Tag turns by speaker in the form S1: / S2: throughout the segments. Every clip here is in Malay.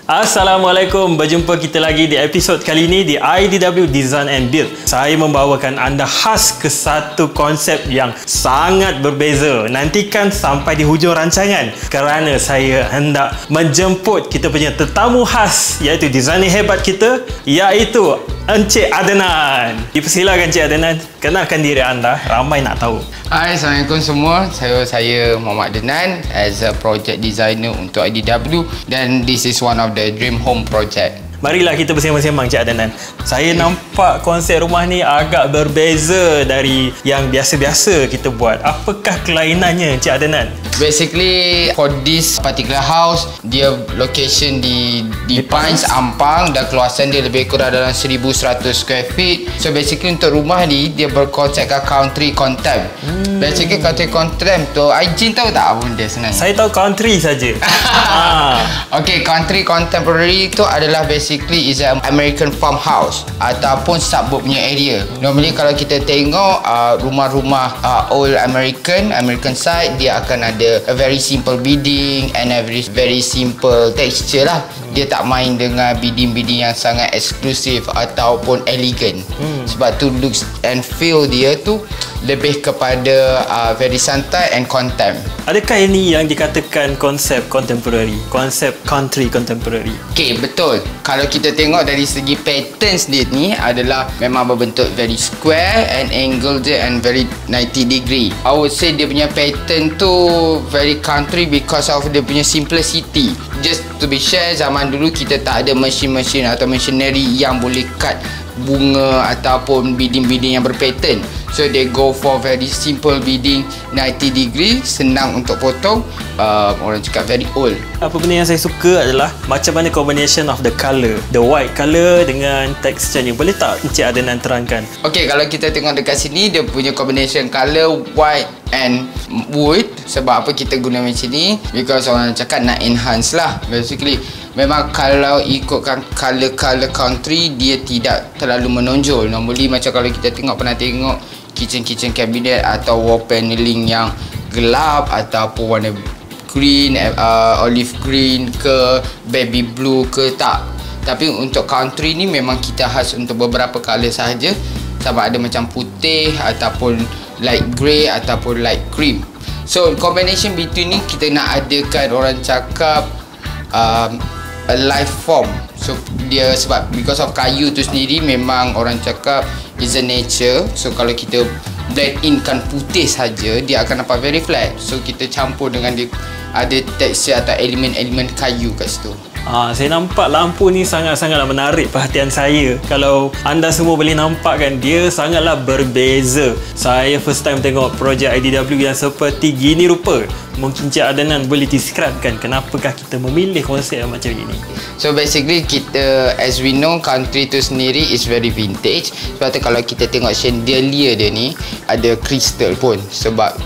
S1: Assalamualaikum, berjumpa kita lagi di episod kali ini di IDW Design and Build. Saya membawakan anda khas ke satu konsep yang sangat berbeza. Nantikan sampai di hujung rancangan kerana saya hendak menjemput kita punya tetamu khas, iaitu designer hebat kita, iaitu Encik Adnan. Dipersilakan Encik Adnan, kenalkan diri anda, ramai nak tahu.
S2: Hai, Assalamualaikum semua. Saya Muhammad Adnan as a project designer untuk IDW, dan this is one of the dream home project.
S1: Marilah kita bersembang-sembang Cik Adnan. Saya nampak konsep rumah ni agak berbeza dari yang biasa-biasa kita buat. Apakah kelainannya Cik Adnan?
S2: Basically for this particular house, dia location di Pines, Ampang, dan keluasan dia lebih kurang dalam 1100 square feet. So basically untuk rumah ni dia berkonsepkan country contempt. Basically country contempt tu, Aijin tahu tak apa benda sebenarnya?
S1: Saya tahu country saja.
S2: Okay, country contemporary tu adalah basically is an American farmhouse ataupun suburb punya area. Normally kalau kita tengok rumah-rumah old American side, dia akan ada a very simple building and a very simple texture lah. Dia tak main dengan building-building yang sangat eksklusif ataupun elegant. Sebab tu looks and feel dia tu lebih kepada very santai and contempt.
S1: Adakah ini yang dikatakan konsep contemporary, konsep country contemporary? Okay,
S2: betul. Kalau kita tengok dari segi patterns dia ni adalah memang berbentuk very square and angle dia and very 90 degree. I would say dia punya pattern tu very country because of dia punya simplicity. Just to be share, zaman dulu kita tak ada mesin-mesin atau machinery yang boleh cut bunga ataupun building-building yang berpattern. So they go for very simple building 90 degree, senang untuk potong. Orang cakap very old.
S1: Apa benda yang saya suka adalah macam mana combination of the colour, the white colour dengan texture ni. Boleh tak Encik Adnan terangkan?
S2: Okay, kalau kita tengok dekat sini, dia punya combination colour white and wood. Sebab apa kita guna macam ni? Because orang cakap nak enhance lah. Basically memang kalau ikutkan colour country, dia tidak terlalu menonjol. Normally macam kalau kita pernah tengok kitchen cabinet atau wall paneling yang gelap ataupun warna green, olive green ke baby blue ke, tak. Tapi untuk country ni memang kita khas untuk beberapa colour sahaja, sama ada macam putih ataupun light grey ataupun light cream. So combination between ni kita nak adakan orang cakap a life form. So dia sebab because of kayu tu sendiri memang orang cakap is a nature. So kalau kita blend in kan putih saja, dia akan nampak very flat. So kita campur dengan dia ada tekstur atau elemen-elemen kayu kat situ.
S1: Saya nampak lampu ni sangat-sangatlah menarik perhatian saya. Kalau anda semua boleh nampak kan, dia sangatlah berbeza. Saya first time tengok projek IDW yang seperti gini rupa. Mungkin Cik Adnan boleh describekan kenapakah kita memilih konsep yang macam ini?
S2: So basically kita, as we know, country tu sendiri is very vintage. Sebab tu kalau kita tengok chandelier dia ni ada kristal pun. Sebab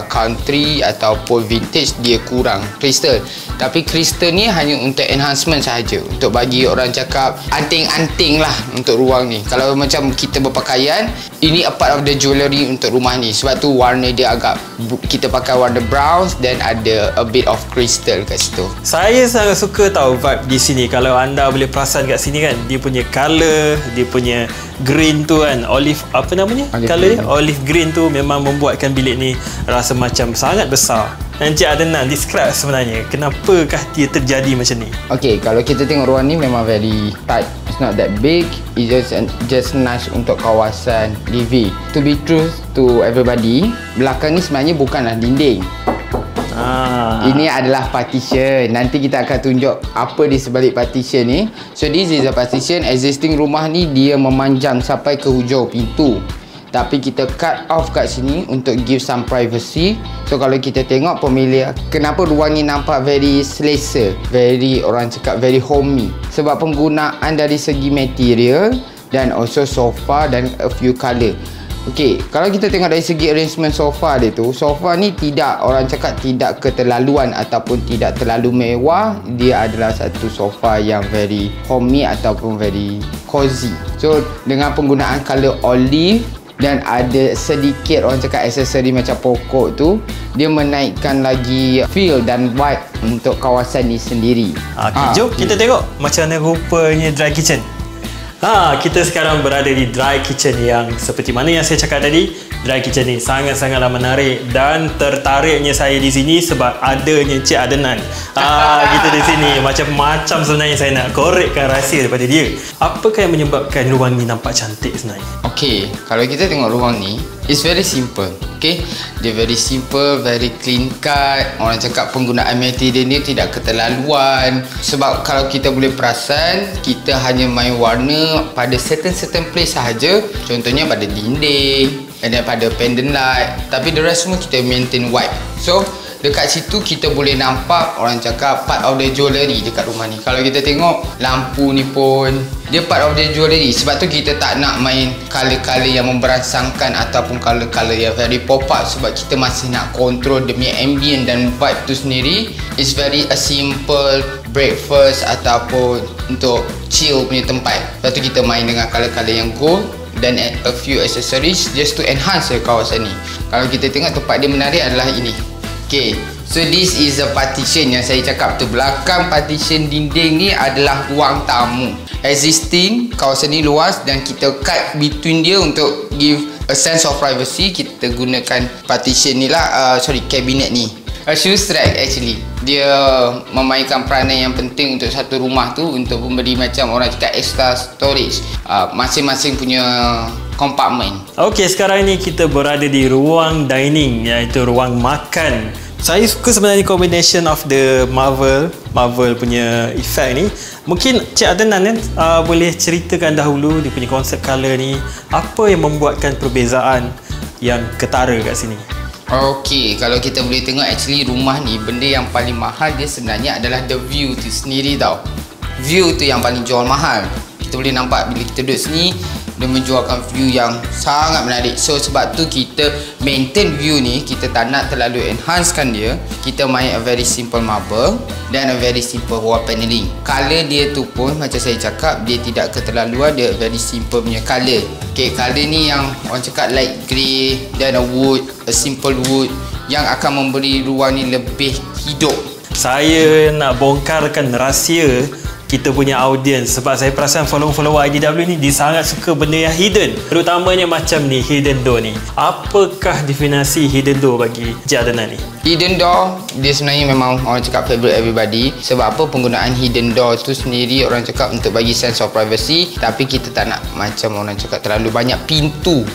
S2: country ataupun vintage dia kurang kristal. Tapi kristal ni hanya untuk enhancement sahaja, untuk bagi orang cakap anting-anting lah untuk ruang ni. Kalau macam kita berpakaian, ini a part of the jewellery untuk rumah ni. Sebab tu warna dia agak, kita pakai warna brown dan ada a bit of crystal kat situ.
S1: Saya sangat suka tahu vibe di sini. Kalau anda boleh perasan kat sini kan, dia punya colour, dia punya green tu kan, olive, apa namanya? Colour dia? Olive green tu memang membuatkan bilik ni rasa macam sangat besar. Encik Adnan, describe sebenarnya kenapakah dia terjadi macam ni?
S2: Okay, kalau kita tengok ruang ni memang very tight. It's not that big. It's just nice untuk kawasan living. To be true to everybody, belakang ni sebenarnya bukanlah dinding. Ini adalah partition. Nanti kita akan tunjuk apa di sebalik partition ni. So this is a partition. Existing rumah ni dia memanjang sampai ke hujung pintu, tapi kita cut off kat sini untuk give some privacy. So kalau kita tengok pemilihan, kenapa ruang ni nampak very selesa, very, orang cakap very homey, sebab penggunaan dari segi material dan also sofa dan a few colour. Okey, kalau kita tengok dari segi arrangement sofa dia tu, sofa ni tidak, orang cakap tidak keterlaluan ataupun tidak terlalu mewah. Dia adalah satu sofa yang very homey ataupun very cozy. So dengan penggunaan colour olive dan ada sedikit orang cakap aksesori macam pokok tu, dia menaikkan lagi feel dan vibe untuk kawasan ni sendiri.
S1: Jom kita tengok macam mana rupanya dry kitchen. Kita sekarang berada di dry kitchen yang seperti mana yang saya cakap tadi. Dry kitchen ni sangat-sangatlah menarik dan tertariknya saya di sini sebab adanya Cik Adnan. Kita di sini macam-macam sebenarnya saya nak korekkan rahsia daripada dia. Apakah yang menyebabkan ruang ni nampak cantik sebenarnya?
S2: Okay, kalau kita tengok ruang ni, it's very simple. Okay, dia very simple, very clean cut. Orang cakap penggunaan material ni tidak keterlaluan. Sebab kalau kita boleh perasan, kita hanya main warna pada certain place sahaja. Contohnya pada dinding dan pada pendant light. Tapi the rest semua kita maintain white. So dekat situ kita boleh nampak orang cakap part of the jewellery dekat rumah ni. Kalau kita tengok lampu ni pun dia part of the jewellery. Sebab tu kita tak nak main colour-colour yang memberangsangkan ataupun colour-colour yang very pop up. Sebab kita masih nak control demi ambient dan vibe tu sendiri. It's very a simple breakfast ataupun untuk chill punya tempat. Lepas tu kita main dengan colour-colour yang gold dan a few accessories just to enhance kawasan ni. Kalau kita tengok tempat dia menarik adalah ini. Okay, so this is a partition yang saya cakap tu. Belakang partition dinding ni adalah ruang tamu. Existing, kawasan ni luas dan kita cut between dia untuk give a sense of privacy. Kita gunakan partition ni lah, cabinet ni. A shoes rack actually. Dia memainkan peranan yang penting untuk satu rumah tu untuk memberi macam orang cakap extra storage. Masing-masing punya kompartmen.
S1: Okey, sekarang ni kita berada di ruang dining iaitu ruang makan. Saya suka sebenarnya combination of the Marvel punya effect ni. Mungkin Cik Adnan boleh ceritakan dahulu dia punya konsep colour ni. Apa yang membuatkan perbezaan yang ketara kat sini?
S2: Okey, kalau kita boleh tengok actually rumah ni benda yang paling mahal dia sebenarnya adalah the view tu sendiri tau. View tu yang paling jual mahal. Kita boleh nampak bila kita duduk sini dia menjualkan view yang sangat menarik. So sebab tu kita maintain view ni, kita tak nak terlalu enhancekan dia. Kita main a very simple marble dan a very simple wall paneling. Color dia tu pun macam saya cakap, dia tidak keterlaluan, dia very simple punya color. Okay, color ni yang orang cakap light grey dan a wood, a simple wood yang akan memberi ruang ni lebih hidup.
S1: Saya nak bongkarkan rahsia kita punya audience sebab saya perasan follower IDW ni dia sangat suka benda yang hidden, terutamanya macam ni, hidden door ni. Apakah definisi hidden door bagi Cik Adnan ni?
S2: Hidden door dia sebenarnya memang orang cakap favourite everybody. Sebab apa? Penggunaan hidden door tu sendiri orang cakap untuk bagi sense of privacy, tapi kita tak nak macam orang cakap terlalu banyak pintu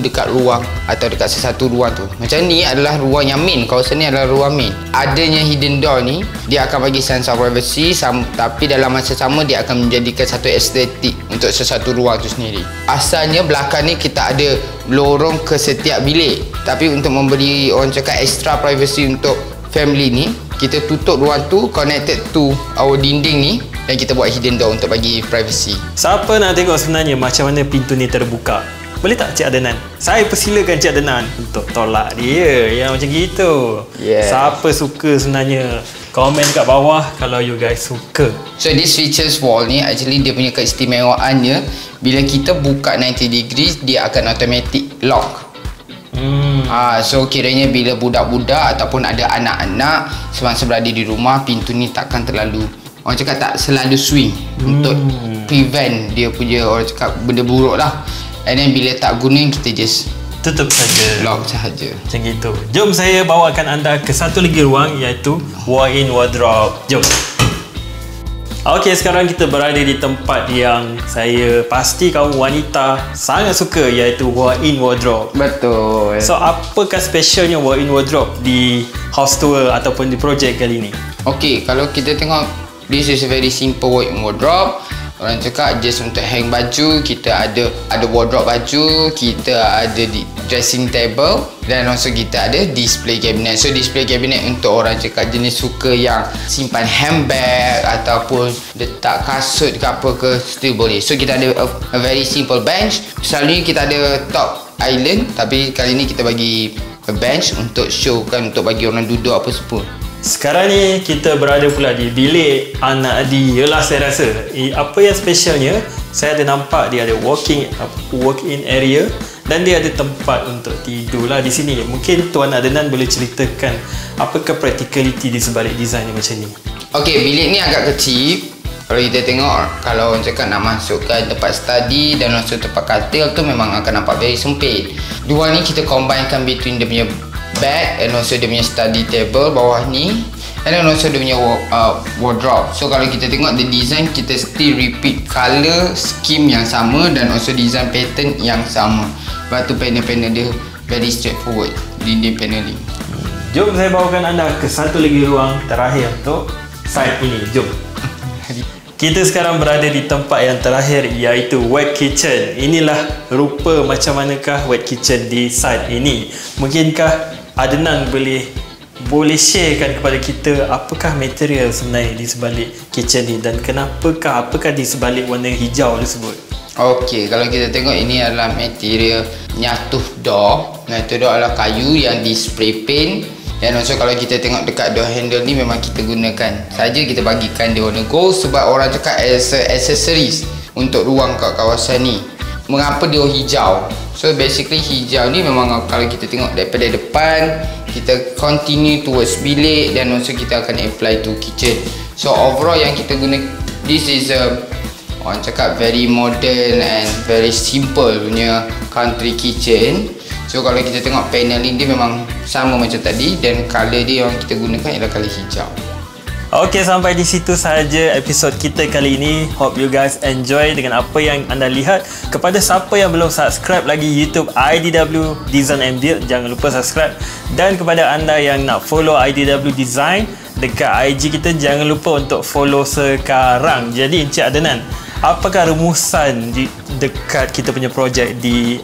S2: dekat ruang atau dekat sesuatu ruang tu. Macam ni adalah ruang yang main, kawasan ni adalah ruang main. Adanya hidden door ni dia akan bagi sense of privacy, tapi dalam masa sama dia akan menjadikan satu estetik untuk sesuatu ruang tu sendiri. Asalnya belakang ni kita ada lorong ke setiap bilik, tapi untuk memberi orang cakap extra privacy untuk family ni, kita tutup ruang tu connected to our dinding ni dan kita buat hidden door untuk bagi privacy.
S1: Siapa nak tengok sebenarnya macam mana pintu ni terbuka? Boleh tak Cik Adnan? Saya persilakan Cik Adnan untuk tolak dia yang macam gitu. Siapa suka sebenarnya? Komen kat bawah kalau you guys suka.
S2: So this features wall ni actually dia punya keistimewaannya, bila kita buka 90 degrees dia akan automatic lock. So kiranya bila budak-budak ataupun ada anak-anak semasa berada di rumah, pintu ni takkan terlalu, orang cakap tak selalu swing untuk prevent dia punya orang cakap benda buruk lah. And then bila tak guna kita just
S1: tutup saja,
S2: lock sahaja.
S1: Macam gitu. Jom saya bawakan anda ke satu lagi ruang iaitu walk-in wardrobe. Jom. Okey, sekarang kita berada di tempat yang saya pasti kaum wanita sangat suka iaitu walk-in wardrobe.
S2: Betul.
S1: So apakah specialnya walk-in wardrobe di house tour ataupun di projek kali ini?
S2: Okey, kalau kita tengok, this is a very simple walk-in wardrobe. Orang cakap just untuk hang baju, kita ada wardrobe baju, kita ada dressing table dan also kita ada display cabinet. So display cabinet untuk orang cakap jenis suka yang simpan handbag ataupun letak kasut ke apa ke, still boleh. So kita ada a very simple bench. Selalunya kita ada top island, tapi kali ni kita bagi a bench untuk showkan, untuk bagi orang duduk apa semua.
S1: Sekarang ni kita berada pula di bilik anak Adi. Yalah, saya rasa apa yang specialnya, saya ada nampak dia ada walk-in area dan dia ada tempat untuk tidur lah di sini. Mungkin Tuan Adnan boleh ceritakan apakah practicality di sebalik design ni macam ni.
S2: Okey, bilik ni agak kecil. Kalau kita tengok, kalau orang cakap nak masukkan tempat study dan also tempat katil tu memang akan nampak very sempit. Dua ni kita combinekan between dia punya bed and also dia punya study table bawah ni, and then also dia punya wardrobe. So kalau kita tengok the design, kita still repeat color scheme yang sama dan also design pattern yang sama. Lepas tu panel-panel dia very straightforward, dinding paneling.
S1: Jom saya bawakan anda ke satu lagi ruang terakhir untuk side ini. Jom. Kita sekarang berada di tempat yang terakhir, iaitu wet kitchen. Inilah rupa macam manakah wet kitchen di side ini. Mungkinkah Adnan boleh sharekan kepada kita apakah material sebenarnya di sebalik kitchen ni dan apakah di sebalik warna hijau tersebut?
S2: Okey, kalau kita tengok ini adalah material nyatuh door. Nyatuh door adalah kayu yang di spray paint. Dan also kalau kita tengok dekat door handle ni memang kita gunakan saja, kita bagikan dia warna gold sebab orang cakap as a accessories untuk ruang kat kawasan ni. Mengapa dia hijau? So basically hijau ni memang kalau kita tengok daripada depan, kita continue towards bilik dan also kita akan apply to kitchen. So overall yang kita guna, this is a orang cakap very modern and very simple punya country kitchen. So kalau kita tengok paneling dia memang sama macam tadi dan color dia yang kita gunakan ialah color hijau.
S1: Okey, sampai di situ sahaja episod kita kali ini. Hope you guys enjoy dengan apa yang anda lihat. Kepada siapa yang belum subscribe lagi YouTube IDW Design and Build, jangan lupa subscribe. Dan kepada anda yang nak follow IDW Design dekat IG kita, jangan lupa untuk follow sekarang. Jadi Encik Adnan, apakah rumusan dekat kita punya projek di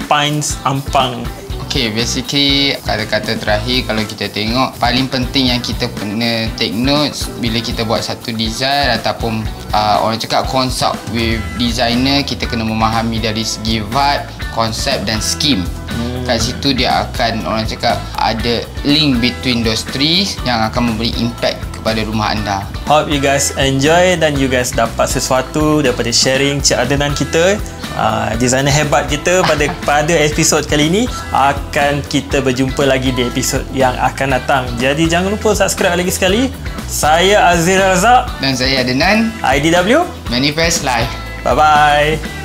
S1: Pines Ampang?
S2: Okay, basically kata-kata terakhir kalau kita tengok, paling penting yang kita kena take notes bila kita buat satu design ataupun orang cakap consult with designer, kita kena memahami dari segi vibe, konsep dan scheme. Kat situ dia akan orang cakap ada link between those three yang akan memberi impact kepada rumah anda.
S1: Hope you guys enjoy dan you guys dapat sesuatu daripada sharing Cik Adnan kita, designer hebat kita pada episod kali ini. Akan kita berjumpa lagi di episod yang akan datang. Jadi jangan lupa subscribe lagi sekali. Saya Azir Razak
S2: dan saya Adnan,
S1: IDW
S2: Manifest Live.
S1: Bye bye.